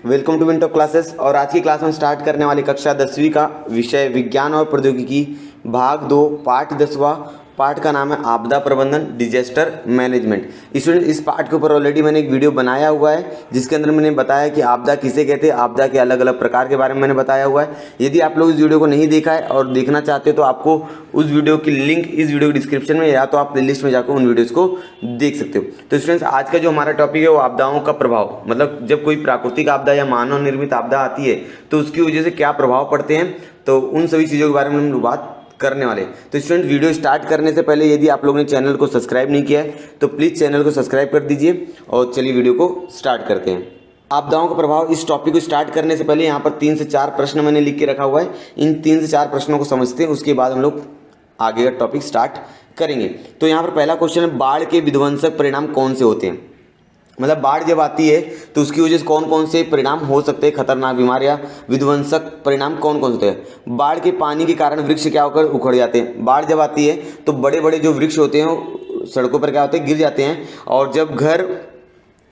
Welcome to Vento classes. और आज की क्लास में स्टार्ट करने वाली कक्षा 10वीं का विषय विज्ञान और प्रौद्योगिकी भाग 2 पाठ 10वां। पाठ का नाम है आपदा प्रबंधन, डिजास्टर मैनेजमेंट। स्टूडेंट, इस पाठ के ऊपर ऑलरेडी मैंने एक वीडियो बनाया हुआ है जिसके अंदर मैंने बताया कि आपदा किसे कहते हैं, आपदा के अलग अलग प्रकार के बारे में मैंने बताया हुआ है। यदि आप लोग इस वीडियो को नहीं देखा है और देखना चाहते हो तो आपको उस वीडियो की लिंक इस वीडियो के डिस्क्रिप्शन में या तो आप प्लेलिस्ट में जाकर उन वीडियोज़ को देख सकते हो। तो स्टूडेंट्स, आज का जो हमारा टॉपिक है वो आपदाओं का प्रभाव, मतलब जब कोई प्राकृतिक आपदा या मानव निर्मित आपदा आती है तो उसकी वजह से क्या प्रभाव पड़ते हैं, तो उन सभी चीज़ों के बारे में हम लोग बात करने वाले। तो स्टूडेंट, वीडियो स्टार्ट करने से पहले यदि आप लोगों ने चैनल को सब्सक्राइब नहीं किया है तो प्लीज़ चैनल को सब्सक्राइब कर दीजिए और चलिए वीडियो को स्टार्ट करते हैं। आपदाओं का प्रभाव, इस टॉपिक को स्टार्ट करने से पहले यहाँ पर 3 से 4 प्रश्न मैंने लिख के रखा हुआ है। इन 3 से 4 प्रश्नों को समझते हैं, उसके बाद हम लोग आगे का टॉपिक स्टार्ट करेंगे। तो यहाँ पर पहला क्वेश्चन है, बाढ़ के विध्वंसक परिणाम कौन से होते हैं। मतलब बाढ़ जब आती है तो उसकी वजह से कौन कौन से परिणाम हो सकते हैं, खतरनाक बीमारियां, विध्वंसक परिणाम कौन कौन से होते हैं। बाढ़ के पानी के कारण वृक्ष क्या होकर उखड़ जाते हैं। बाढ़ जब आती है तो बड़े बड़े जो वृक्ष होते हैं वो सड़कों पर क्या होते हैं, गिर जाते हैं। और जब घर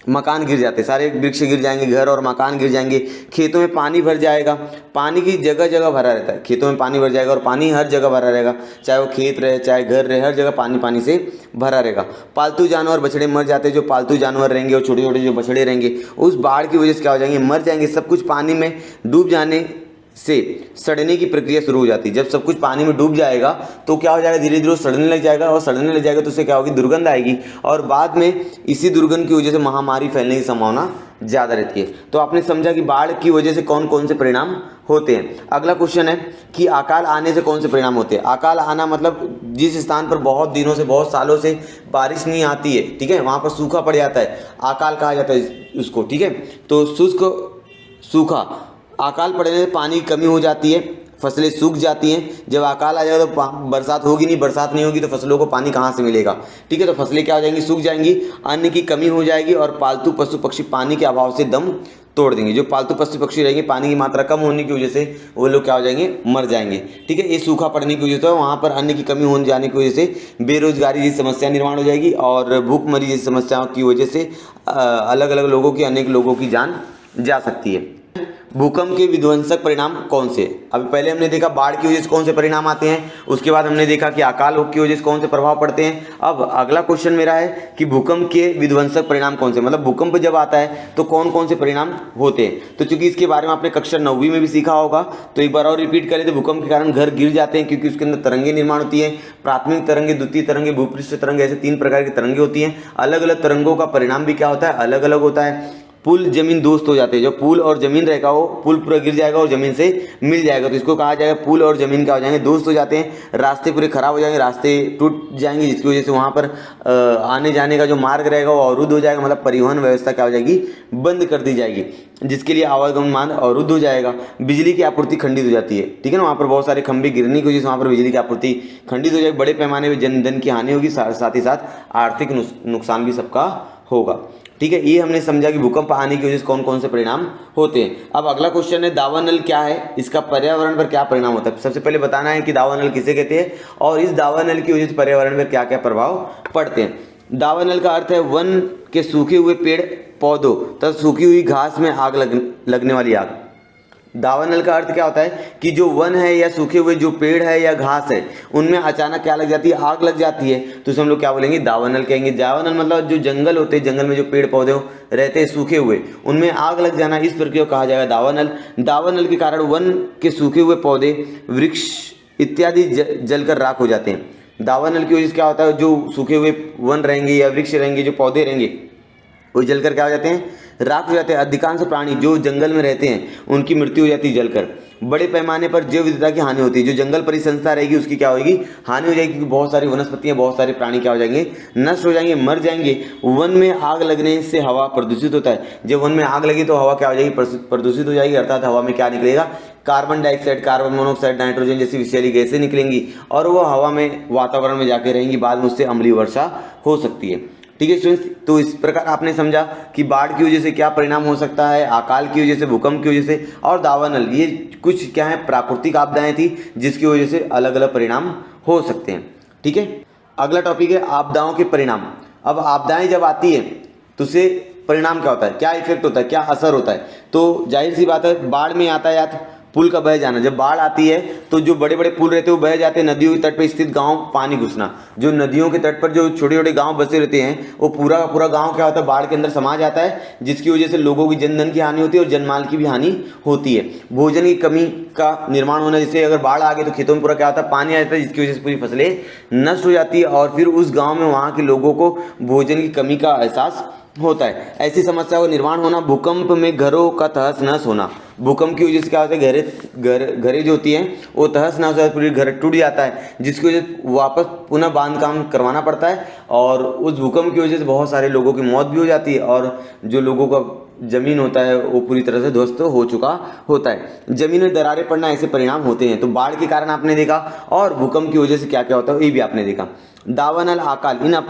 मकान गिर जाते हैं, सारे वृक्ष गिर जाएंगे, घर और मकान गिर जाएंगे। खेतों में पानी भर जाएगा, पानी की जगह जगह भरा रहता है, खेतों में पानी भर जाएगा और पानी हर जगह भरा रहेगा, चाहे वो खेत रहे चाहे घर रहे, हर जगह पानी पानी से भरा रहेगा। पालतू जानवर बछड़े मर जाते हैं, जो पालतू जानवर रहेंगे और छोटे छोटे जो बछड़े रहेंगे उस बाढ़ की वजह से क्या हो जाएंगे, मर जाएंगे। सब कुछ पानी में डूब जाने से सड़ने की प्रक्रिया शुरू हो जाती है। जब सब कुछ पानी में डूब जाएगा तो क्या हो जाएगा, धीरे धीरे सड़ने लग जाएगा और सड़ने लग जाएगा तो उससे क्या होगी, दुर्गंध आएगी और बाद में इसी दुर्गंध की वजह से महामारी फैलने की संभावना ज़्यादा रहती है। तो आपने समझा कि बाढ़ की वजह से कौन कौन से परिणाम होते हैं। अगला क्वेश्चन है कि अकाल आने से कौन से परिणाम होते हैं। अकाल आना मतलब जिस स्थान पर बहुत दिनों से, बहुत सालों से बारिश नहीं आती है, ठीक है, वहाँ पर सूखा पड़ जाता है, अकाल कहा जाता है उसको, ठीक है। तो शुष्क सूखा, अकाल पड़ने से पानी की कमी हो जाती है, फसलें सूख जाती हैं। जब अकाल आ जाएगा तो बरसात होगी नहीं, बरसात नहीं होगी तो फसलों को पानी कहाँ से मिलेगा, ठीक है। तो फसलें क्या हो जाएंगी, सूख जाएंगी, अन्न की कमी हो जाएगी और पालतू पशु पक्षी पानी के अभाव से दम तोड़ देंगे। जो पालतू पशु पक्षी रहेंगे, पानी की मात्रा कम होने की वजह से वो लोग क्या हो जाएंगे, मर जाएंगे, ठीक है। ये सूखा पड़ने की वजह से, वहाँ पर अन्न की कमी होने जाने की वजह से बेरोजगारी जैसी समस्या निर्माण हो जाएगी और भूखमरी जैसी समस्याओं की वजह से अलग अलग लोगों की, अनेक लोगों की जान जा सकती है। भूकंप के विध्वंसक परिणाम कौन से। अभी पहले हमने देखा बाढ़ की वजह से कौन से परिणाम आते हैं, उसके बाद हमने देखा कि अकाल की वजह से कौन से प्रभाव पड़ते हैं। अब अगला क्वेश्चन मेरा है कि भूकंप के विध्वंसक परिणाम कौन से, मतलब भूकंप जब आता है तो कौन कौन से परिणाम होते हैं। तो चूंकि इसके बारे में आपने कक्षा 9वीं में भी सीखा होगा तो एक बार और रिपीट करें। तो भूकंप के कारण घर गिर जाते हैं क्योंकि उसके अंदर तरंगे निर्माण होती है, प्राथमिक तरंगे, द्वितीय तरंगे, भूपृष्ठ तरंगे, ऐसे 3 प्रकार की तरंगे होती हैं। अलग अलग तरंगों का परिणाम भी क्या होता है, अलग अलग होता है। पुल जमीन दोस्त हो जाते हैं, जो पुल और जमीन रहेगा वो पुल पूरा गिर जाएगा और जमीन से मिल जाएगा, तो इसको कहा जाएगा पुल और जमीन क्या हो जाएंगे, दोस्त हो जाते हैं। रास्ते पूरे खराब हो जाएंगे, रास्ते टूट जाएंगे जिसकी वजह से वहाँ पर आने जाने का जो मार्ग रहेगा वो अवरुद्ध हो जाएगा, मतलब परिवहन व्यवस्था क्या हो जाएगी, बंद कर दी जाएगी, जिसके लिए आवागमन मार्ग अवरुद्ध हो जाएगा। बिजली की आपूर्ति खंडित हो जाती है, ठीक है ना, वहाँ पर बहुत सारे खंभे गिरने की वजह से वहाँ पर बिजली की आपूर्ति खंडित हो जाएगी। बड़े पैमाने पर जनधन की हानि होगी, साथ ही साथ आर्थिक नुकसान भी सबका होगा, ठीक है। ये हमने समझा कि भूकंप आने की वजह से कौन कौन से परिणाम होते हैं। अब अगला क्वेश्चन है, दावानल क्या है, इसका पर्यावरण पर क्या परिणाम होता है। सबसे पहले बताना है कि दावानल किसे कहते हैं और इस दावानल की वजह से पर्यावरण पर क्या क्या प्रभाव पड़ते हैं। दावानल का अर्थ है वन के सूखे हुए पेड़ पौधों तथा सूखी हुई घास में आग लगने वाली आग। दावानल का अर्थ क्या होता है कि जो वन है या सूखे हुए जो पेड़ है या घास है उनमें अचानक क्या लग जाती है, आग लग जाती है, तो उसे हम लोग क्या बोलेंगे, दावानल कहेंगे। दावानल मतलब जो जंगल होते हैं, जंगल में जो पेड़ पौधे रहते हैं सूखे हुए, उनमें आग लग जाना, इस प्रक्रिया को कहा जाएगा दावानल। दावानल के कारण वन के सूखे हुए पौधे, वृक्ष इत्यादि जलकर राख हो जाते हैं। दावानल की वजह से क्या होता है, जो सूखे हुए वन रहेंगे या वृक्ष रहेंगे, जो पौधे रहेंगे वो जलकर क्या हो जाते हैं, राख हो जाते हैं। अधिकांश प्राणी जो जंगल में रहते हैं उनकी मृत्यु हो जाती है जलकर। बड़े पैमाने पर जैव विविधता की हानि होती है, जो जंगल परिसंस्था रहेगी उसकी क्या होगी, हानि हो जाएगी, क्योंकि बहुत सारी वनस्पतियां, बहुत सारे प्राणी क्या हो जाएंगे, नष्ट हो जाएंगे, मर जाएंगे। वन में आग लगने से हवा प्रदूषित होता है। जब वन में आग लगी तो हवा क्या हो जाएगी, प्रदूषित हो जाएगी, अर्थात हवा में क्या निकलेगा, carbon dioxide, carbon monoxide, nitrogen जैसी विषैली गैसें निकलेंगी और वो हवा में, वातावरण में जाके रहेंगी, बाद में उससे अम्लीय वर्षा हो सकती है, ठीक है स्टूडेंट्स। तो इस प्रकार आपने समझा कि बाढ़ की वजह से क्या परिणाम हो सकता है, अकाल की वजह से, भूकंप की वजह से और दावानल, ये कुछ क्या है, प्राकृतिक आपदाएं थी जिसकी वजह से अलग अलग परिणाम हो सकते हैं, ठीक है। अगला टॉपिक है आपदाओं के परिणाम। अब आपदाएं जब आती है तो उसे परिणाम क्या होता है, क्या इफेक्ट होता है, क्या असर होता है। तो जाहिर सी बात है, बाढ़ में यातायात, पुल का बह जाना। जब बाढ़ आती है तो जो बड़े बड़े पुल रहते हैं वो बह जाते हैं, नदियों के तट पर स्थित गांव पानी घुसना। जो नदियों के तट पर जो छोटे छोटे गांव बसे रहते हैं वो पूरा का पूरा गांव क्या होता है, बाढ़ के अंदर समा जाता है, जिसकी वजह से लोगों की जनधन की हानि होती है और जनमाल की भी हानि होती है। भोजन की कमी का निर्माण होना, जैसे अगर बाढ़ आ गई तो खेतों में पूरा क्या होता है, पानी आ जाता है, जिसकी वजह से पूरी फसलें नष्ट हो जाती है और फिर उस गाँव में वहाँ के लोगों को भोजन की कमी का एहसास होता है। ऐसी समस्या का निर्माण होना। भूकंप में घरों का तहस नहस होना। भूकंप की वजह से क्या होता है, घरें जो होती हैं वो तहस नहस हो जाती है, पूरी घर टूट जाता है, जिसकी वजह से वापस पुनः बांधकाम करवाना पड़ता है और उस भूकंप की वजह से बहुत सारे लोगों की मौत भी हो जाती है और जो लोगों का जमीन होता है वो पूरी तरह से ध्वस्त हो चुका होता है। जमीन में दरारें पड़ना, ऐसे परिणाम होते हैं। तो बाढ़ के कारण आपने देखा और भूकंप की वजह से क्या क्या होता है ये भी आपने देखा। दावानल, अकाल, इन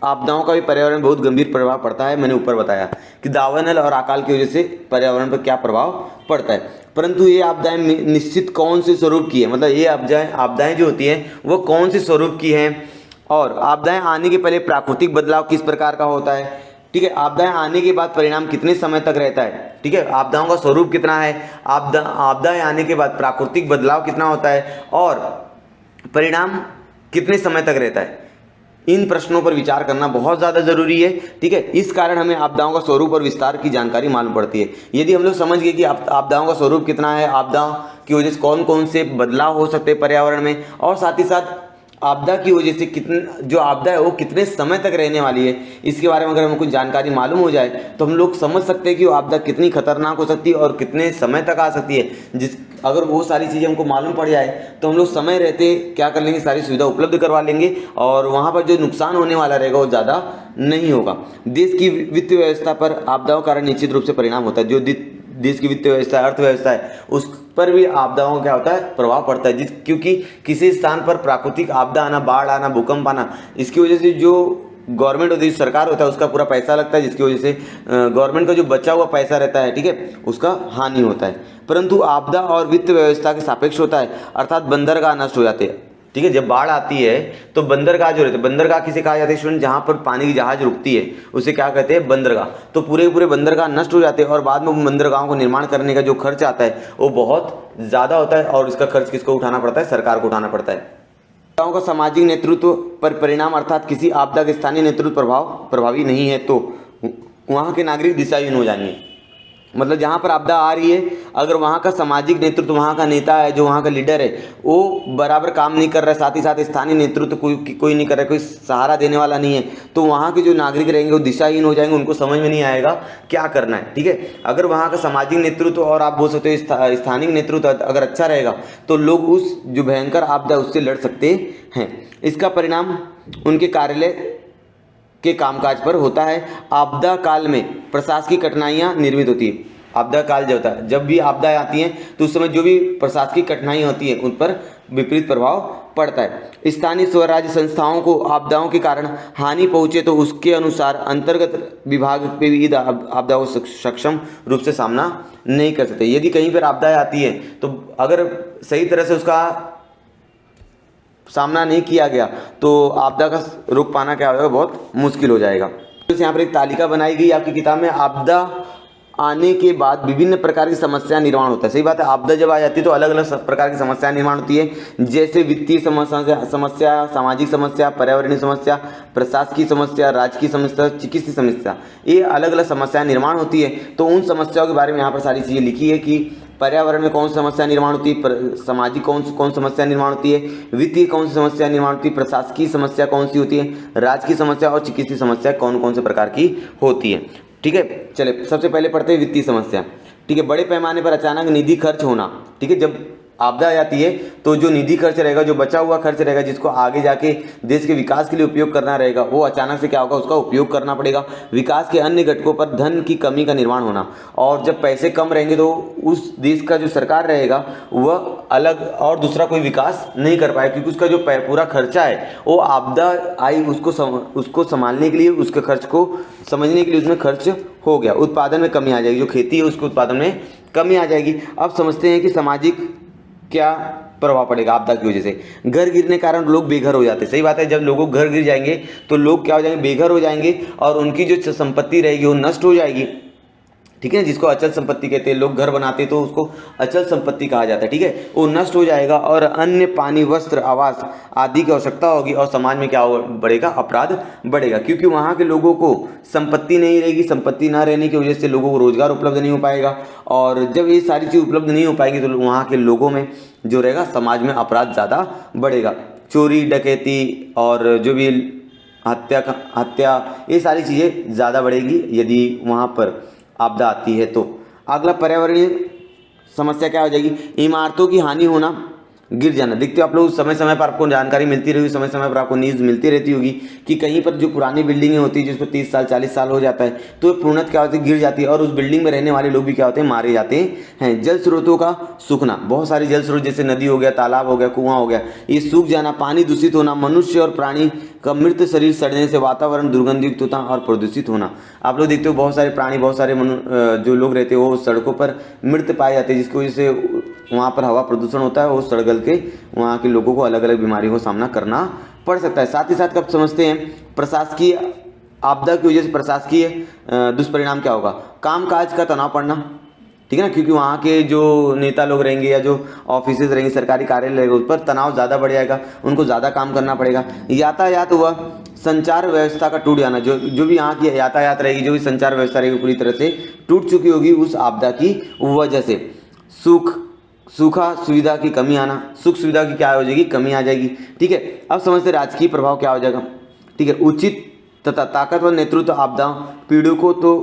आपदाओं का भी पर्यावरण में बहुत गंभीर प्रभाव पड़ता है। मैंने ऊपर बताया कि दावानल और अकाल की वजह से पर्यावरण पर क्या प्रभाव पड़ता है। परंतु ये आपदाएं निश्चित कौन से स्वरूप की है, मतलब ये आपदाएं जो होती हैं वो कौन से स्वरूप की हैं और आपदाएं आने के पहले प्राकृतिक बदलाव किस प्रकार का होता है। ठीक है, आपदाएं आने के बाद परिणाम कितने समय तक रहता है। ठीक है, आपदाओं का स्वरूप कितना है, आपदाएं आने के बाद प्राकृतिक बदलाव कितना होता है और परिणाम कितने समय तक रहता है। इन प्रश्नों पर विचार करना बहुत ज़्यादा जरूरी है। ठीक है, इस कारण हमें आपदाओं का स्वरूप और विस्तार की जानकारी मालूम पड़ती है। यदि हम लोग समझ गए कि आपदाओं का स्वरूप कितना है, आपदाओं की वजह से कौन कौन से बदलाव हो सकते हैं पर्यावरण में, और साथ ही साथ आपदा की वजह से कितने जो आपदा है वो कितने समय तक रहने वाली है, इसके बारे में अगर हमें कुछ जानकारी मालूम हो जाए तो हम लोग समझ सकते हैं कि वो आपदा कितनी खतरनाक हो सकती है और कितने समय तक आ सकती है। अगर वो सारी चीज़ें हमको मालूम पड़ जाए तो हम लोग समय रहते क्या कर लेंगे, सारी सुविधा उपलब्ध करवा लेंगे और वहाँ पर जो नुकसान होने वाला रहेगा वो ज़्यादा नहीं होगा। देश की वित्त व्यवस्था पर आपदाओं कारण निश्चित रूप से परिणाम होता है। जो देश की वित्त व्यवस्था, अर्थव्यवस्था है, उस पर भी आपदाओं का क्या होता है, प्रभाव पड़ता है। क्योंकि किसी स्थान पर प्राकृतिक आपदा आना, बाढ़ आना, भूकंप आना, इसकी वजह से जो गवर्नमेंट होती है, सरकार होता है, उसका पूरा पैसा लगता है, जिसकी वजह से गवर्नमेंट का जो बचा हुआ पैसा रहता है, ठीक है, उसका हानि होता है। परंतु आपदा और वित्त व्यवस्था के सापेक्ष होता है, अर्थात बंदरगाह नष्ट हो जाते हैं। ठीक है, जब बाढ़ आती है तो बंदरगाह जो रहते हैं, बंदरगाह किसे कहा जाता है स्टूडेंट, जहाँ पर पानी की जहाज रुकती है उसे क्या कहते हैं, बंदरगाह। तो पूरे पूरे बंदरगाह नष्ट हो जाते हैं और बाद में बंदरगाहों को निर्माण करने का जो खर्च आता है वो बहुत ज़्यादा होता है और इसका खर्च किसको उठाना पड़ता है, सरकार को उठाना पड़ता है। आपदाओं का सामाजिक नेतृत्व पर परिणाम, अर्थात किसी आपदा के स्थानीय नेतृत्व प्रभावी नहीं है तो वहाँ के नागरिक दिशाहीन हो जाएंगे। मतलब जहाँ पर आपदा आ रही है, अगर वहाँ का सामाजिक नेतृत्व, वहाँ का नेता है, जो वहाँ का लीडर है, वो बराबर काम नहीं कर रहा है, साथ ही साथ स्थानीय नेतृत्व कोई नहीं कर रहा है, कोई सहारा देने वाला नहीं है, तो वहाँ के जो नागरिक रहेंगे वो दिशाहीन हो जाएंगे, उनको समझ में नहीं आएगा क्या करना है। ठीक है, अगर वहाँ का सामाजिक नेतृत्व और आप बोल सकते हो स्थानिक नेतृत्व अगर अच्छा रहेगा तो लोग उस जो भयंकर आपदा उससे लड़ सकते हैं। इसका परिणाम उनके कार्यालय के कामकाज पर होता है। आपदा काल में प्रशासकीय कठिनाइयाँ निर्मित होती है। आपदा काल जो होता है, जब भी आपदा आती हैं तो उस समय जो भी प्रशासकीय कठिनाई होती है उन पर विपरीत प्रभाव पड़ता है। स्थानीय स्वराज्य संस्थाओं को आपदाओं के कारण हानि पहुँचे तो उसके अनुसार अंतर्गत विभाग पे भी आपदाओं को सक्षम रूप से सामना नहीं कर सकते। यदि कहीं पर आपदा आती है तो अगर सही तरह से उसका सामना नहीं किया गया तो आपदा का रोक पाना क्या होगा, बहुत मुश्किल हो जाएगा। तो यहाँ पर एक तालिका बनाई गई आपकी किताब में, आपदा आने के बाद विभिन्न प्रकार की समस्या निर्माण होता है। सही बात है, आपदा जब आ जाती है तो अलग अलग प्रकार की समस्या निर्माण होती है, जैसे वित्तीय समस्या, सामाजिक समस्या, पर्यावरणीय समस्या, प्रशासकीय समस्या, राजकीय समस्या, चिकित्सीय समस्या, ये अलग अलग समस्या निर्माण होती है। तो उन समस्याओं के बारे में यहाँ पर सारी चीज़ें लिखी है कि पर्यावरण में कौन सी समस्या निर्माण होती है, सामाजिक कौन समस्या निर्माण होती है, वित्तीय कौन सी समस्या निर्माण होती है, प्रशासकीय समस्या कौन सी होती है, राजकीय समस्या और चिकित्सीय समस्या कौन कौन से प्रकार की होती है। ठीक है, चले सबसे पहले पढ़ते हैं वित्तीय समस्या। ठीक है, बड़े पैमाने पर अचानक निधि खर्च होना। ठीक है, जब आपदा आ जाती है तो जो निधि खर्च रहेगा, जो बचा हुआ खर्च रहेगा, जिसको आगे जाके देश के विकास के लिए उपयोग करना रहेगा, वो अचानक से क्या होगा, उसका उपयोग करना पड़ेगा। विकास के अन्य घटकों पर धन की कमी का निर्माण होना, और जब पैसे कम रहेंगे तो उस देश का जो सरकार रहेगा वह अलग और दूसरा कोई विकास नहीं कर पाएगा, क्योंकि उसका जो पूरा खर्चा है वो आपदा आई उसको संभालने के लिए, उसके खर्च को समझने के लिए उसमें खर्च हो गया। उत्पादन में कमी आ जाएगी, जो खेती है उसके उत्पादन में कमी आ जाएगी। अब समझते हैं कि सामाजिक क्या प्रभाव पड़ेगा आपदा की वजह से। घर गिरने के कारण लोग बेघर हो जाते हैं। सही बात है, जब लोगों के घर गिर जाएंगे तो लोग क्या हो जाएंगे, बेघर हो जाएंगे और उनकी जो संपत्ति रहेगी वो नष्ट हो जाएगी। ठीक है, जिसको अचल संपत्ति कहते हैं। लोग घर बनाते तो उसको अचल संपत्ति कहा जाता है। ठीक है, वो नष्ट हो जाएगा और अन्य पानी, वस्त्र, आवास आदि की आवश्यकता होगी और समाज में क्या बढ़ेगा, अपराध बढ़ेगा, क्योंकि वहाँ के लोगों को संपत्ति नहीं रहेगी। संपत्ति ना रहने की वजह से लोगों को रोजगार उपलब्ध नहीं हो पाएगा और जब ये सारी चीज़ उपलब्ध नहीं हो पाएंगी तो वहाँ के लोगों में जो रहेगा, समाज में अपराध ज़्यादा बढ़ेगा। चोरी, डकैती और जो भी हत्या ये सारी चीज़ें ज़्यादा बढ़ेगी यदि वहाँ पर आपदा आती है तो। अगला पर्यावरणीय समस्या क्या हो जाएगी, इमारतों की हानि होना, गिर जाना। देखते हो आप लोग, समय समय पर आपको जानकारी मिलती रहेगी, समय समय पर आपको न्यूज़ मिलती रहती होगी कि कहीं पर जो पुरानी बिल्डिंगें होती है जिसको 30 साल 40 साल हो जाता है तो पूर्णतः क्या होती है, गिर जाती है और उस बिल्डिंग में रहने वाले लोग भी क्या होते हैं, मारे जाते हैं। जल स्रोतों का सूखना, बहुत सारे जल स्रोत जैसे नदी हो गया, तालाब हो गया, कुआं हो गया, ये सूख जाना। पानी दूषित होना, मनुष्य और प्राणी का मृत शरीर सड़ने से वातावरण दुर्गंधयुक्त होता और प्रदूषित होना। आप लोग देखते हो बहुत सारे प्राणी, बहुत सारे जो लोग रहते हैं वो सड़कों पर मृत पाए जाते हैं, जिसकी वजह से वहाँ पर हवा प्रदूषण होता है और सड़गल के वहाँ के लोगों को अलग अलग बीमारियों का सामना करना पड़ सकता है। साथ ही साथ कब समझते हैं, प्रशासकीय आपदा की वजह से प्रशासकीय दुष्परिणाम क्या होगा, कामकाज का तनाव पड़ना। ठीक है ना, क्योंकि वहाँ के जो नेता लोग रहेंगे या जो ऑफिसेज रहेंगे, सरकारी कार्यालय रहेंगे, उस पर तनाव ज़्यादा बढ़ जाएगा, उनको ज़्यादा काम करना पड़ेगा। यातायात हुआ, संचार व्यवस्था का टूट जाना, जो भी यहाँ की यातायात रहेगी, जो भी संचार व्यवस्था रहेगी पूरी तरह से टूट चुकी होगी उस आपदा की वजह से। सूखा सुविधा की कमी आना, सुख सुविधा की क्या हो जाएगी, कमी आ जाएगी। ठीक है, अब समझते राजकीय प्रभाव क्या हो जाएगा। ठीक है, उचित तथा ताकतवर नेतृत्व आपदाओं पीड़ितों को तो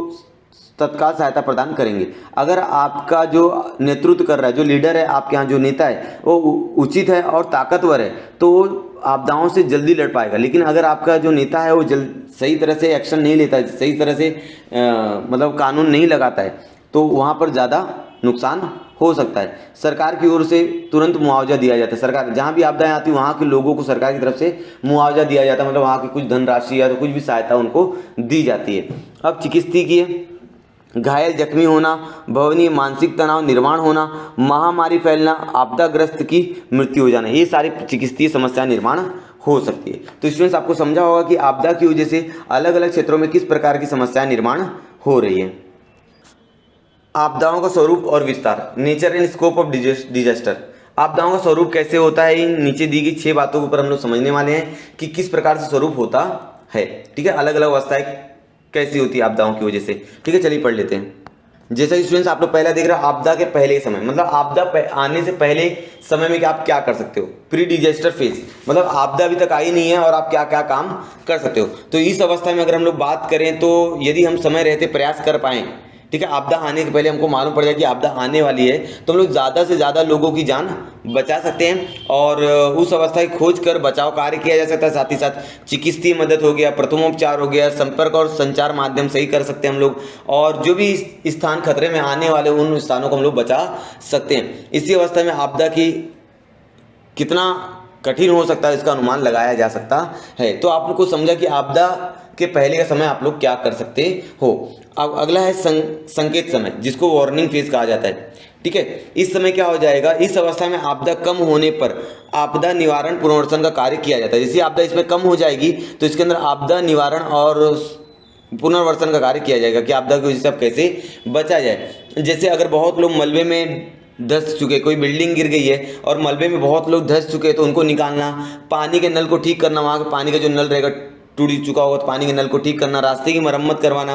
तत्काल सहायता प्रदान करेंगे। अगर आपका जो नेतृत्व कर रहा है, जो लीडर है, आपके यहाँ जो नेता है वो उचित है और ताकतवर है तो वो आपदाओं से जल्दी लड़ पाएगा। लेकिन अगर आपका जो नेता है वो सही तरह से एक्शन नहीं लेता है, सही तरह से मतलब कानून नहीं लगाता है तो वहाँ पर ज़्यादा नुकसान हो सकता है। सरकार की ओर से तुरंत मुआवजा दिया जाता है। सरकार जहाँ भी आपदाएं आती है वहाँ के लोगों को सरकार की तरफ से मुआवजा दिया जाता है, मतलब वहाँ की कुछ धनराशि या तो कुछ भी सहायता उनको दी जाती है। अब चिकित्सकीय, घायल जख्मी होना, भवनीय मानसिक तनाव निर्माण होना, महामारी फैलना, आपदाग्रस्त की मृत्यु हो जाना, ये सारी चिकित्सकीय समस्या निर्माण हो सकती है। तो स्टूडेंट्स आपको समझा होगा कि आपदा की वजह से अलग अलग क्षेत्रों में किस प्रकार की समस्याएं निर्माण हो रही है। आपदाओं का स्वरूप और विस्तार, nature and scope of disaster. आपदाओं का स्वरूप कैसे होता है, इन नीचे दी गई 6 बातों के ऊपर हम लोग समझने वाले हैं कि किस प्रकार से स्वरूप होता है। ठीक है, अलग अलग अवस्थाएं कैसी होती है आपदाओं की वजह से। ठीक है, चलिए पढ़ लेते हैं। जैसा कि स्टूडेंट्स आप लोग पहला देख रहे हो, आपदा के पहले समय, मतलब आपदा आने से पहले समय में आप क्या कर सकते हो, प्री डिजास्टर फेज, मतलब आपदा अभी तक आई नहीं है और आप क्या क्या काम कर सकते हो। तो इस अवस्था में अगर हम लोग बात करें तो यदि हम समय रहते प्रयास कर पाएँ, ठीक है, आपदा आने के पहले हमको मालूम पड़ जाए कि आपदा आने वाली है तो हम लोग ज़्यादा से ज़्यादा लोगों की जान बचा सकते हैं और उस अवस्था की खोज कर बचाव कार्य किया जा सकता है। साथ ही साथ चिकित्सीय मदद हो गया, प्रथमोपचार हो गया, संपर्क और संचार माध्यम सही कर सकते हैं हम लोग और जो भी स्थान खतरे में आने वाले उन स्थानों को हम लोग बचा सकते हैं। इसी अवस्था में आपदा की कितना कठिन हो सकता है इसका अनुमान लगाया जा सकता है। तो आप लोग को समझा कि आपदा के पहले का समय आप लोग क्या कर सकते हो। अब अगला है संकेत समय, जिसको वार्निंग फेज कहा जाता है। ठीक है, इस समय क्या हो जाएगा, इस अवस्था में आपदा कम होने पर आपदा निवारण पुनर्वसन का कार्य किया जाता है। जैसे आपदा इसमें कम हो जाएगी तो इसके अंदर आपदा निवारण और पुनर्वसन का कार्य किया जाएगा कि आपदा की वजह से अब कैसे बचा जाए। जैसे अगर बहुत लोग मलबे में धंस चुके, कोई बिल्डिंग गिर गई है और मलबे में बहुत लोग धंस चुके हैं तो उनको निकालना, पानी के नल को ठीक करना, वहाँ का पानी का जो नल रहेगा टूट चुका होगा तो पानी के नल को ठीक करना, रास्ते की मरम्मत करवाना,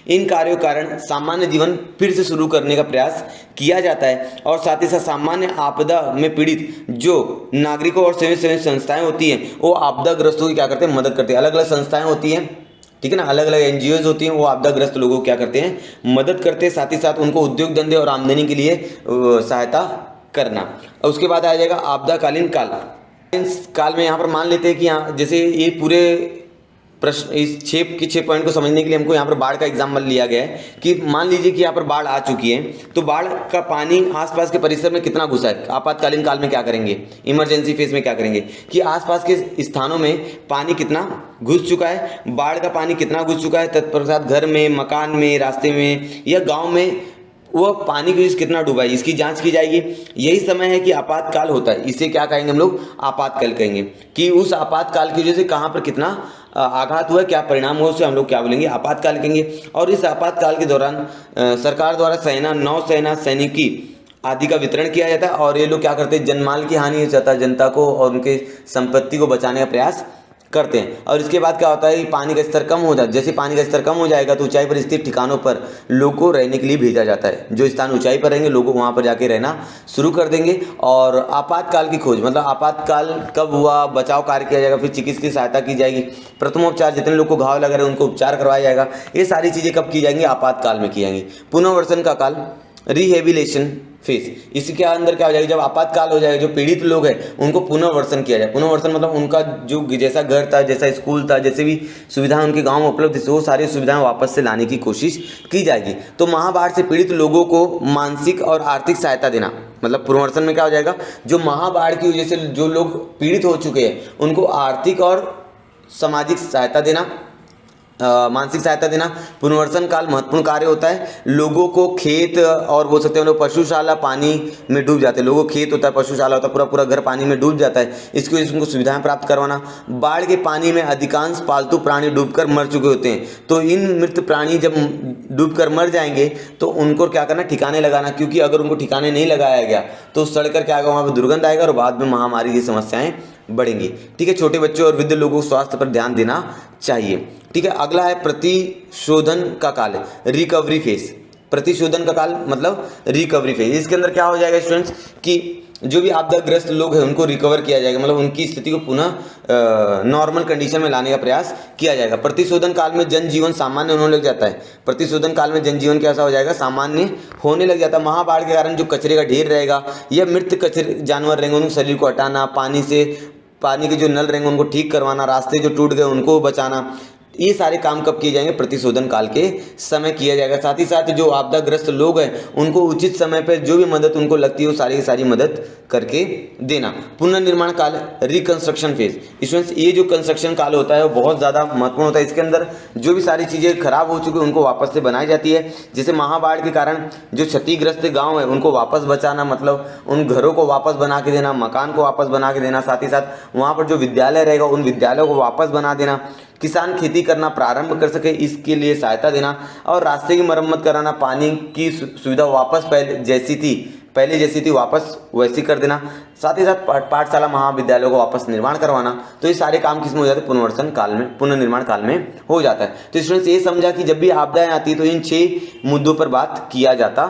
इन कार्यों के कारण सामान्य जीवन फिर से शुरू करने का प्रयास किया जाता है। और साथ ही साथ सामान्य आपदा में पीड़ित जो नागरिकों और स्वयं संस्थाएं होती हैं वो आपदाग्रस्तों की क्या करते हैं, मदद करते हैं। अलग अलग संस्थाएं होती हैं, ठीक है ना, अलग अलग एनजीओज होती हैं, वो आपदाग्रस्त लोगों को क्या करते हैं, मदद करते हैं। साथ ही साथ उनको उद्योग धंधे और आमदनी के लिए सहायता करना। उसके बाद आ जाएगा आपदाकालीन काल। इस काल में यहाँ पर मान लेते हैं कि यहाँ जैसे ये पूरे प्रश्न इस 6 पॉइंट को समझने के लिए हमको यहाँ पर बाढ़ का एग्जाम्पल लिया गया है कि मान लीजिए कि यहाँ पर बाढ़ आ चुकी है तो बाढ़ का पानी आसपास के परिसर में कितना घुसा है। आपातकालीन काल में क्या करेंगे, इमरजेंसी फेज में क्या करेंगे कि आसपास के स्थानों में पानी कितना घुस चुका है, बाढ़ का पानी कितना घुस चुका है, तत्पश्चात घर में, मकान में, रास्ते में या गाँव में वह पानी की वजह से कितना डूबा है, इसकी जांच की जाएगी। यही समय है कि आपातकाल होता है, इसे क्या कहेंगे हम लोग, आपातकाल कहेंगे, कि उस आपातकाल की वजह से कहाँ पर कितना आघात हुआ, क्या परिणाम हुआ, उसे हम लोग क्या बोलेंगे, आपातकाल कहेंगे। और इस आपातकाल के दौरान सरकार द्वारा सेना, नौसेना, सैनिकी आदि का वितरण किया जाता है, और ये लोग क्या करते हैं, जनमाल की हानि हो जाता है, जनता को और उनके संपत्ति को बचाने का प्रयास करते हैं। और इसके बाद क्या होता है कि पानी का स्तर कम हो जाता है। जैसे पानी का स्तर कम हो जाएगा तो ऊंचाई पर स्थित ठिकानों पर लोगों को रहने के लिए भेजा जाता है। जो स्थान ऊंचाई पर रहेंगे लोगों को वहां पर जाके रहना शुरू कर देंगे। और आपातकाल की खोज, मतलब आपातकाल कब हुआ, बचाव कार्य किया जाएगा, फिर चिकित्सीय सहायता की जाएगी, प्रथमोपचार, जितने लोग को घाव लगा रहे हैं उनको उपचार करवाया जाएगा। ये सारी चीजें कब की जाएंगी, आपातकाल में की जाएंगी। पुनर्वसन का काल, रिहेबिलेशन फेज, इसके अंदर क्या हो जाएगा, जब आपातकाल हो जाएगा, जो पीड़ित लोग हैं उनको पुनर्वसन किया जाए। पुनर्वसन मतलब उनका जो जैसा घर था, जैसा स्कूल था, जैसे भी सुविधाएं उनके गांव में उपलब्ध थी, वो सारी सुविधाएं वापस से लाने की कोशिश की जाएगी। तो महाबाढ़ से पीड़ित लोगों को मानसिक और आर्थिक सहायता देना, मतलब पुनर्वसन में क्या हो जाएगा, जो महाबाढ़ की वजह से जो लोग पीड़ित हो चुके हैं उनको आर्थिक और सामाजिक सहायता देना, मानसिक सहायता देना। पुनर्वसन काल महत्वपूर्ण कार्य होता है। लोगों को खेत और बोल सकते हैं लोग पशुशाला पानी में डूब जाते हैं, लोगों को खेत होता है, पशुशाला होता है, पूरा पूरा घर पानी में डूब जाता है, इसकी वजह से उनको सुविधाएं प्राप्त करवाना। बाढ़ के पानी में अधिकांश पालतू प्राणी डूबकर मर चुके होते हैं, तो इन मृत प्राणी जब डूबकर मर जाएंगे तो उनको क्या करना, ठिकाने लगाना, क्योंकि अगर उनको ठिकाने नहीं लगाया गया तो सड़कर क्या आएगा, वहाँ पर दुर्गंध आएगा और बाद में महामारी की समस्याएं बढ़ेंगी। ठीक है, छोटे बच्चों और वृद्ध लोगों को स्वास्थ्य पर ध्यान देना चाहिए। ठीक है, अगला है प्रतिशोधन का काल, रिकवरी फेज। प्रतिशोधन का काल मतलब रिकवरी फेज, इसके अंदर क्या हो जाएगा स्टूडेंट्स कि जो भी आपदाग्रस्त लोग हैं उनको रिकवर किया जाएगा, मतलब उनकी स्थिति को पुनः नॉर्मल कंडीशन में लाने का प्रयास किया जाएगा। प्रतिशोधन काल में जनजीवन सामान्य होने लग जाता है। प्रतिशोधन काल में जनजीवन कैसा हो जाएगा, सामान्य होने लग जाता है। महाबाढ़ के कारण जो कचरे का ढेर रहेगा या मृत कचरे जानवर रहेंगे उनके शरीर को हटाना, पानी के जो नल रहेंगे उनको ठीक करवाना, रास्ते जो टूट गए उनको बचाना, ये सारे काम कब किए जाएंगे, प्रतिशोधन काल के समय किया जाएगा। साथ ही साथ जो आपदाग्रस्त लोग हैं उनको उचित समय पर जो भी मदद उनको लगती है वो सारी की सारी मदद करके देना। पुनर्निर्माण काल, रिकंस्ट्रक्शन फेज। स्टूडेंट्स, ये जो कंस्ट्रक्शन काल होता है वो बहुत ज़्यादा महत्वपूर्ण होता है। इसके अंदर जो भी सारी चीज़ें खराब हो चुकी है उनको वापस से बनाई जाती है। जैसे महाबाढ़ के कारण जो क्षतिग्रस्त गाँव है उनको वापस बचाना, मतलब उन घरों को वापस बना के देना, मकान को वापस बना के देना। साथ ही साथ वहाँ पर जो विद्यालय रहेगा उन विद्यालयों को वापस बना देना। किसान खेती करना प्रारंभ कर सके इसके लिए सहायता देना, और रास्ते की मरम्मत कराना, पानी की सुविधा वापस पहले जैसी थी वापस वैसी कर देना। साथ ही साथ पाठशाला महाविद्यालयों को वापस निर्माण करवाना। तो ये सारे काम किसमें हो जाते हैं, पुनर्वसन काल में, पुनर्निर्माण काल में हो जाता है। तो स्टूडेंट्स ये समझा कि जब भी आपदाएं आती है तो इन 6 मुद्दों पर बात किया जाता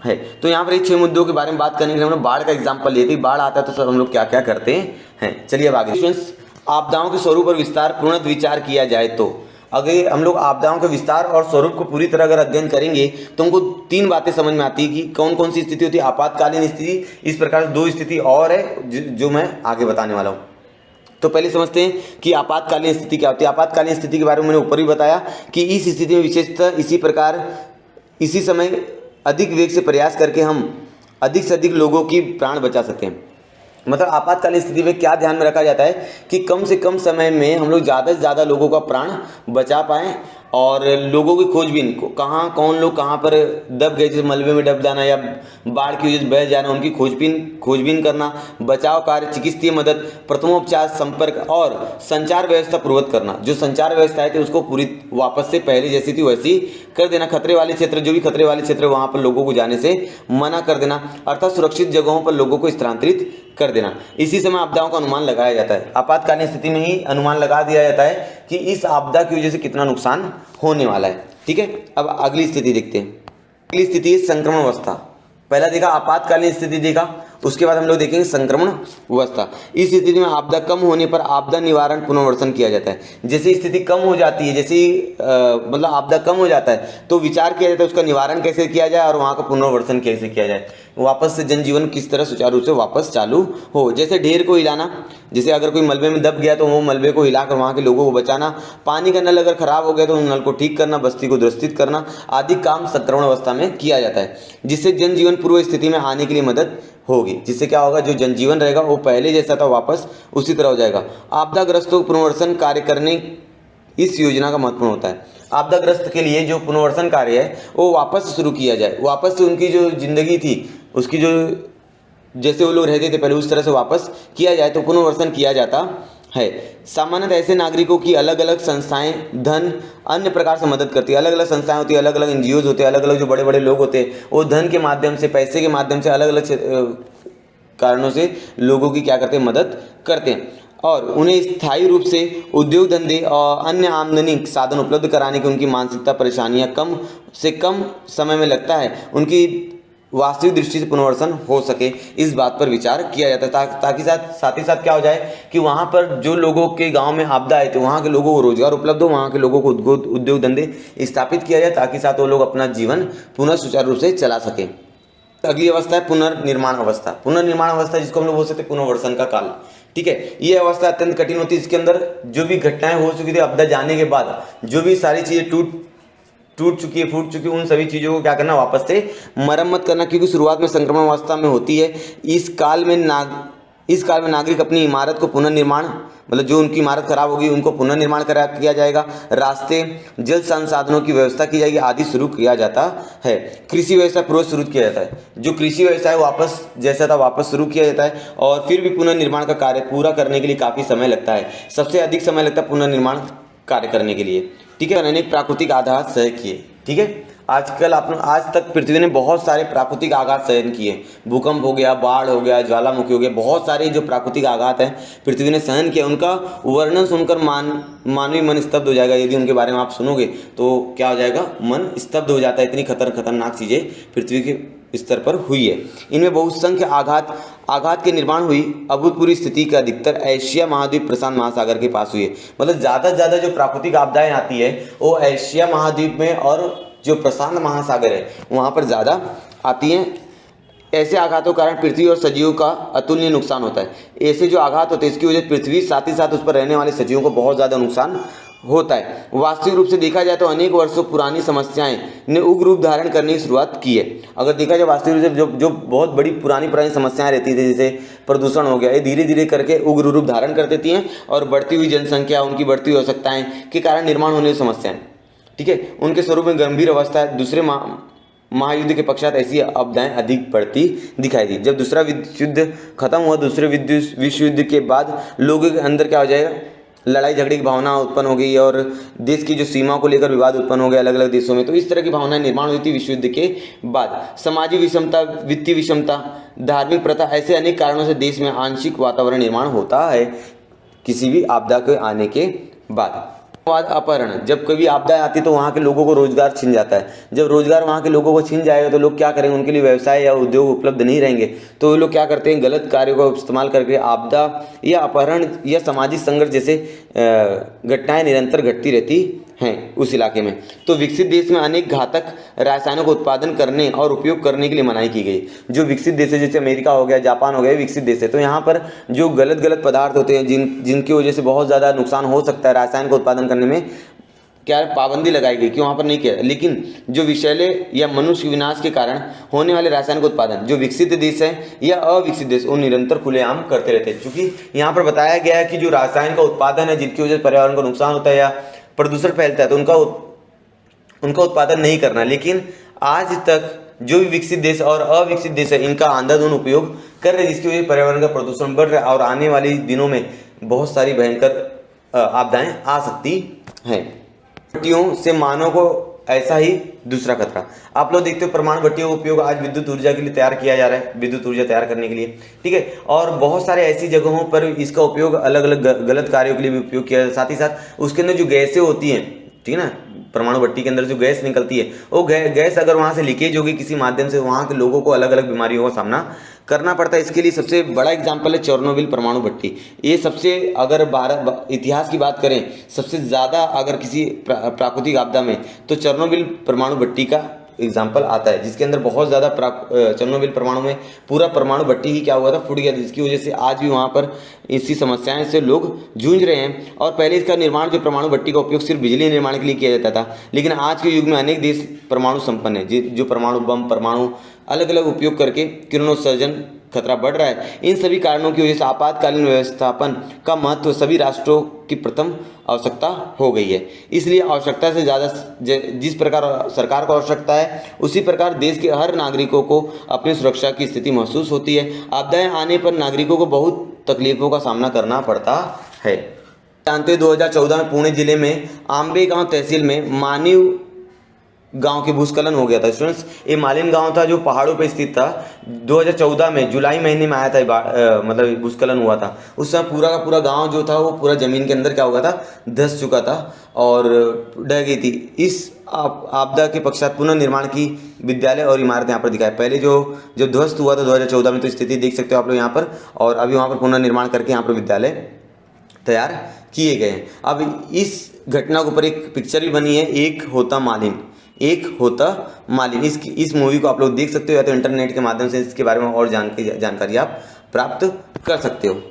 है। तो यहाँ पर ये 6 मुद्दों के बारे में बात करने के लिए हमने बाढ़ का एग्जाम्पल लिए थे। बाढ़ आता है तो सब हम लोग क्या क्या करते हैं। चलिए अब आगे स्टूडेंट्स, आपदाओं के स्वरूप और विस्तार पूर्ण विचार किया जाए तो अगर हम लोग आपदाओं के विस्तार और स्वरूप को पूरी तरह अगर अध्ययन करेंगे तो हमको 3 बातें समझ में आती है कि कौन कौन सी स्थिति होती है। आपातकालीन स्थिति, इस प्रकार से 2 स्थिति और है जो मैं आगे बताने वाला हूँ। तो पहले समझते हैं कि आपातकालीन स्थिति क्या होती है। आपातकालीन स्थिति के बारे में मैंने ऊपर भी बताया कि इस स्थिति में विशेषतः इसी समय अधिक वेग से प्रयास करके हम अधिक से अधिक लोगों की प्राण बचा सकते हैं। मतलब आपातकालीन स्थिति में क्या ध्यान में रखा जाता है कि कम से कम समय में हम लोग ज़्यादा से ज़्यादा लोगों का प्राण बचा पाएँ, और लोगों की खोजबीन को कहाँ कौन लोग कहाँ पर दब गए, जैसे मलबे में डब जाना या बाढ़ की वजह से बह जाना, उनकी खोजबीन करना, बचाव कार्य, चिकित्सीय मदद, प्रथमोपचार, संपर्क और संचार व्यवस्था पूर्वक करना। जो संचार व्यवस्था थी उसको पूरी वापस से पहले जैसी थी वैसी कर देना। खतरे वाले क्षेत्र, जो भी खतरे वाले क्षेत्र वहाँ पर लोगों को जाने से मना कर देना, अर्थात सुरक्षित जगहों पर लोगों को स्थानांतरित कर देना। इसी समय आपदाओं का अनुमान लगाया जाता है। आपातकालीन स्थिति में ही अनुमान लगा दिया जाता है कि इस आपदा की वजह से कितना नुकसान होने वाला है। ठीक है, अब अगली स्थिति देखते हैं। अगली स्थिति है संक्रमण अवस्था। पहला देखा आपातकालीन स्थिति देखा, उसके बाद हम लोग देखेंगे संक्रमण अवस्था। इस स्थिति में आपदा कम होने पर आपदा निवारण पुनर्वसन किया जाता है। जैसे स्थिति कम हो जाती है, जैसे मतलब आपदा कम हो जाता है तो विचार किया जाता है उसका निवारण कैसे किया जाए और वहाँ का पुनर्वसन कैसे किया जाए, वापस से जनजीवन किस तरह सुचारू रूप से वापस चालू हो। जैसे ढेर को हिलाना, जैसे अगर कोई मलबे में दब गया तो वो मलबे को हिलाकर वहाँ के लोगों को बचाना, पानी का नल अगर खराब हो गया तो उन नल को ठीक करना, बस्ती को दुरुस्तित करना आदि काम संक्रमण अवस्था में किया जाता है, जिससे जनजीवन पूर्व स्थिति में आने के लिए मदद होगी। जिससे क्या होगा, जो जनजीवन रहेगा वो पहले जैसा था वापस उसी तरह हो जाएगा। आपदाग्रस्तों को पुनर्वसन कार्य करने इस योजना का महत्वपूर्ण होता है। आपदाग्रस्त के लिए जो पुनर्वसन कार्य है वो वापस शुरू किया जाए, वापस से उनकी जो जिंदगी थी उसकी जो जैसे वो लोग रहते थे पहले उस तरह से वापस किया जाए तो पुनर्वसन किया जाता है। सामान्यतः ऐसे नागरिकों की अलग अलग संस्थाएं धन अन्य प्रकार से मदद करती है। अलग अलग संस्थाएं होती है, अलग अलग एनजीओज होते हैं, अलग अलग जो बड़े बड़े लोग होते हैं वो धन के माध्यम से, पैसे के माध्यम से, अलग अलग कारणों से लोगों की क्या करते हैं, मदद करते हैं और उन्हें स्थायी रूप से उद्योग धंधे और अन्य आमदनी साधन उपलब्ध कराने की उनकी मानसिकता परेशानियां कम से कम समय में लगता है उनकी वास्तविक दृष्टि से पुनर्वसन हो सके, इस बात पर विचार किया जाता है ताकि साथ ही साथ क्या हो जाए कि वहाँ पर जो लोगों के गांव में आपदा आए थे वहाँ के लोगों को रोजगार उपलब्ध हो, वहाँ के लोगों को उद्योग धंधे स्थापित किया जाए ताकि साथ वो लोग अपना जीवन पुनः सुचारू रूप से चला सकें। अगली अवस्था है पुनर्निर्माण अवस्था। पुनर्निर्माण अवस्था जिसको हम लोग बोल सकते हैं पुनर्वसन का काल, ठीक है। ये अवस्था अत्यंत कठिन होती है। इसके अंदर जो भी घटनाएं हो चुकी थी आपदा जाने के बाद, जो भी सारी चीजें टूट चुकी है, फूट चुकी है, उन सभी चीज़ों को क्या करना, वापस से मरम्मत करना, क्योंकि शुरुआत में संक्रमण अवस्था में होती है। इस काल में नागरिक अपनी इमारत को पुनर्निर्माण, मतलब जो उनकी इमारत खराब होगी उनको पुनर्निर्माण किया जाएगा, रास्ते, जल संसाधनों की व्यवस्था की जाएगी आदि शुरू किया जाता है। कृषि व्यवसाय पूर्व शुरू किया जाता है। जो कृषि व्यवसाय वापस जैसा था वापस शुरू किया जाता है और फिर भी पुनर्निर्माण का कार्य पूरा करने के लिए काफ़ी समय लगता है। सबसे अधिक समय लगता है पुनर्निर्माण कार्य करने के लिए, ठीक है। अनेक प्राकृतिक आघात सहन किए, ठीक है। आज तक पृथ्वी ने बहुत सारे प्राकृतिक आघात सहन किए। भूकंप हो गया, बाढ़ हो गया, ज्वालामुखी हो गया, बहुत सारे जो प्राकृतिक आघात हैं पृथ्वी ने सहन किया। उनका वर्णन सुनकर मानवीय मन स्तब्ध हो जाएगा। यदि उनके बारे में आप सुनोगे तो क्या हो जाएगा, मन स्तब्ध हो जाता है। इतनी खतरनाक चीज़ें पृथ्वी के स्तर पर हुई है। इनमें बहुसंख्य आघात के निर्माण हुई। अभूतपूर्व स्थिति का अधिकतर एशिया महाद्वीप प्रशांत महासागर के पास हुई है। मतलब ज़्यादा से ज़्यादा जो प्राकृतिक आपदाएं आती है वो एशिया महाद्वीप में और जो प्रशांत महासागर है वहाँ पर ज़्यादा आती हैं। ऐसे आघातों के कारण पृथ्वी और सजीवों का अतुलनीय नुकसान होता है। ऐसे जो आघात होते हैं इसकी वजह से पृथ्वी साथ ही साथ उस पर रहने वाले सजीवों को बहुत ज़्यादा नुकसान होता है। वास्तविक रूप से देखा जाए तो अनेक वर्षों पुरानी समस्याएं ने उग्र रूप धारण करने की शुरुआत की है। अगर देखा जाए वास्तविक रूप से जो बहुत बड़ी पुरानी समस्याएं रहती थी, जैसे प्रदूषण हो गया, ये धीरे धीरे करके उग्र रूप धारण कर देती हैं और बढ़ती हुई जनसंख्या, उनकी बढ़ती हुई आवश्यकताएं के कारण निर्माण होने की समस्याएं, ठीक है, उनके स्वरूप में गंभीर अवस्था है। दूसरे महायुद्ध के पश्चात ऐसी आपदाएं अधिक बढ़ती दिखाई दी। जब दूसरा विश्व युद्ध खत्म हुआ, दूसरे विश्व युद्ध के बाद लोगों के अंदर क्या हो जाएगा, लड़ाई झगड़े की भावना उत्पन्न हो गई और देश की जो सीमा को लेकर विवाद उत्पन्न हो गया अलग अलग देशों में। तो इस तरह की भावनाएं निर्माण हुई थी विश्व युद्ध के बाद। सामाजिक विषमता, वित्तीय विषमता, धार्मिक प्रथा, ऐसे अनेक कारणों से देश में आंशिक वातावरण निर्माण होता है किसी भी आपदा के आने के बाद। अपहरण, जब कभी आपदा आती है तो वहाँ के लोगों को रोजगार छिन जाता है। जब रोजगार वहाँ के लोगों को छिन जाएगा तो लोग क्या करेंगे, उनके लिए व्यवसाय या उद्योग उपलब्ध नहीं रहेंगे तो वो लोग क्या करते हैं, गलत कार्यों का इस्तेमाल करके आपदा या अपहरण या सामाजिक संघर्ष जैसे घटनाएं निरंतर घटती रहती हैं उस इलाके में। तो विकसित देश में अनेक घातक रासायनों का उत्पादन करने और उपयोग करने के लिए मनाही की गई। जो विकसित देश है जैसे अमेरिका हो गया, जापान हो गया, विकसित देश है, तो यहाँ पर जो गलत पदार्थ होते हैं जिनकी वजह से बहुत ज़्यादा नुकसान हो सकता है, रासायन का उत्पादन करने में क्या पाबंदी लगाई गई कि वहाँ पर नहीं किया। लेकिन जो विषैले या मनुष्य विनाश के कारण होने वाले रासायनिक उत्पादन जो विकसित देश है या अविकसित देश वो निरंतर खुलेआम करते रहते हैं। क्योंकि यहाँ पर बताया गया है कि जो रासायन का उत्पादन है जिनकी वजह से पर्यावरण को नुकसान होता है या प्रदूषण फैलता है तो उनका उत्पादन नहीं करना। लेकिन आज तक जो भी विकसित देश और अविकसित देश है इनका अंधाधुंध उपयोग कर रहे हैं, जिसकी वजह से पर्यावरण का प्रदूषण बढ़ रहा है और आने वाले दिनों में बहुत सारी भयंकर आपदाएं आ सकती हैं। भट्टियों से मानव को ऐसा ही दूसरा खतरा। आप लोग देखते हो परमाणु भट्टियों का उपयोग आज विद्युत ऊर्जा के लिए तैयार किया जा रहा है, विद्युत ऊर्जा तैयार करने के लिए, ठीक है। और बहुत सारे ऐसी जगहों पर इसका उपयोग अलग अलग गलत कार्यों के लिए भी उपयोग किया जाता है। साथ ही साथ उसके अंदर जो गैसें होती हैं, ठीक है ना, परमाणु भट्टी के अंदर जो गैस निकलती है वो गैस अगर वहाँ से लीकेज होगी किसी माध्यम से, वहाँ के लोगों को अलग अलग बीमारियों का सामना करना पड़ता है। इसके लिए सबसे बड़ा एग्जाम्पल है चेरनोबिल परमाणु भट्टी। ये सबसे, अगर भारत इतिहास की बात करें, सबसे ज़्यादा अगर किसी प्राकृतिक आपदा में तो चेरनोबिल परमाणु भट्टी का एग्जाम्पल आता है, जिसके अंदर बहुत ज़्यादा चेरनोबिल परमाणु में पूरा परमाणु भट्टी ही क्या हुआ था, फूट गया था, जिसकी वजह से आज भी वहाँ पर इसी समस्याएं से लोग जूझ रहे हैं। और पहले इसका निर्माण जो परमाणु भट्टी का उपयोग सिर्फ बिजली निर्माण के लिए किया जाता था, लेकिन आज के युग में अनेक देश परमाणु संपन्न है, जो परमाणु बम, परमाणु अलग अलग उपयोग करके किरणोत्सर्जन खतरा बढ़ रहा है। इन सभी कारणों की वजह से आपातकालीन व्यवस्थापन का महत्व सभी राष्ट्रों की प्रथम आवश्यकता हो गई है। इसलिए आवश्यकता से ज़्यादा जिस प्रकार सरकार को आवश्यकता है, उसी प्रकार देश के हर नागरिकों को अपनी सुरक्षा की स्थिति महसूस होती है। आपदाएं आने पर नागरिकों को बहुत तकलीफों का सामना करना पड़ता है। जानते हैं 2014 में पुणे जिले में आंबेगांव तहसील में मानिव गांव के भूस्खलन हो गया था। स्टूडेंट्स, ये मालिन गांव था जो पहाड़ों पे स्थित था। 2014 में जुलाई महीने में आया था, मतलब भूस्खलन हुआ था। उस समय पूरा का पूरा गांव जो था वो पूरा जमीन के अंदर क्या हो गया था, धंस चुका था और ढह गई थी। इस आपदा के पश्चात पुनर्निर्माण की विद्यालय और इमारत यहाँ पर दिखाए। पहले जो ध्वस्त हुआ था 2014 में, तो स्थिति देख सकते हो आप लोग यहाँ पर, और अभी वहाँ पर पुनर्निर्माण करके यहाँ पर विद्यालय तैयार किए गए हैं। अब इस घटना के ऊपर एक पिक्चर भी बनी है, एक होता मालिन। इस मूवी को आप लोग देख सकते हो, या तो इंटरनेट के माध्यम से इसके बारे में और जानकारी आप प्राप्त कर सकते हो।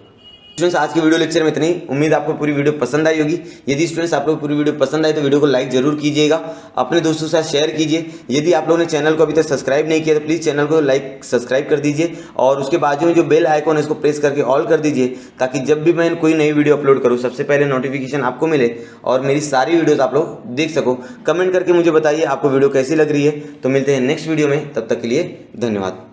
स्टूडेंट्स, आज की वीडियो लेक्चर में इतनी। उम्मीद आपको पूरी वीडियो पसंद आई होगी। यदि स्टूडेंट्स आप लोग पूरी वीडियो पसंद आई तो वीडियो को लाइक जरूर कीजिएगा, अपने दोस्तों के साथ शेयर कीजिए। यदि आप लोगों ने चैनल को अभी तक सब्सक्राइब नहीं किया तो प्लीज़ चैनल को सब्सक्राइब कर दीजिए, और उसके बाजू में जो बेल आइकॉन है इसको प्रेस करके ऑल कर दीजिए, ताकि जब भी मैं कोई नई वीडियो अपलोड करूँ सबसे पहले नोटिफिकेशन आपको मिले और मेरी सारी वीडियोज़ आप लोग देख सको। कमेंट करके मुझे बताइए आपको वीडियो कैसी लग रही है। तो मिलते हैं नेक्स्ट वीडियो में, तब तक के लिए धन्यवाद।